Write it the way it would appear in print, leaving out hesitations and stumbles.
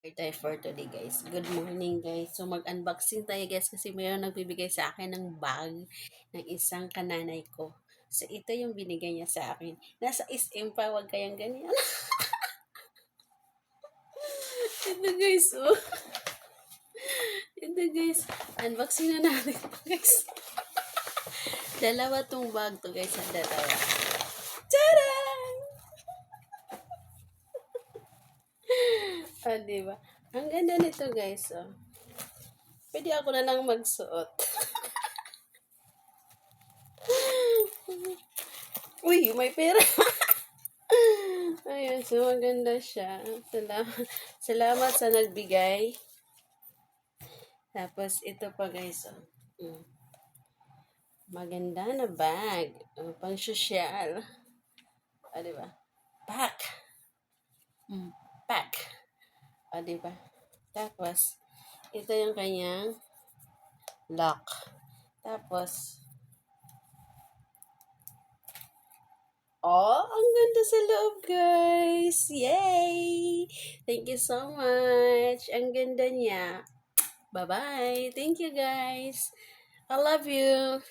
Tayo for today guys. Good morning guys. So mag-unboxing tayo guys kasi mayroon nagbibigay sa akin ng bag ng isang kananay ko. So ito yung binigay niya sa akin. Nasa SM pa, wag kayang ganyan. Ito guys, oh. Ito guys, unboxing na natin ito guys. Dalawa tong bag to guys, ang dalawa. Tadaan! Oh, diba? Ang ganda nito guys, oh. Pwede ako na lang magsuot. Uy, may pera. Ayun, so maganda siya. Salamat sa nagbigay. Tapos ito pa guys, oh. Maganda na bag. Oh, pang sosyal. Ah, di ba? Pack. Pack. Ah, di ba? Tapos, ito yung kanyang lock. Tapos, oh, ang ganda sa loob, guys. Yay! Thank you so much. Ang ganda niya. Bye-bye. Thank you, guys. I love you.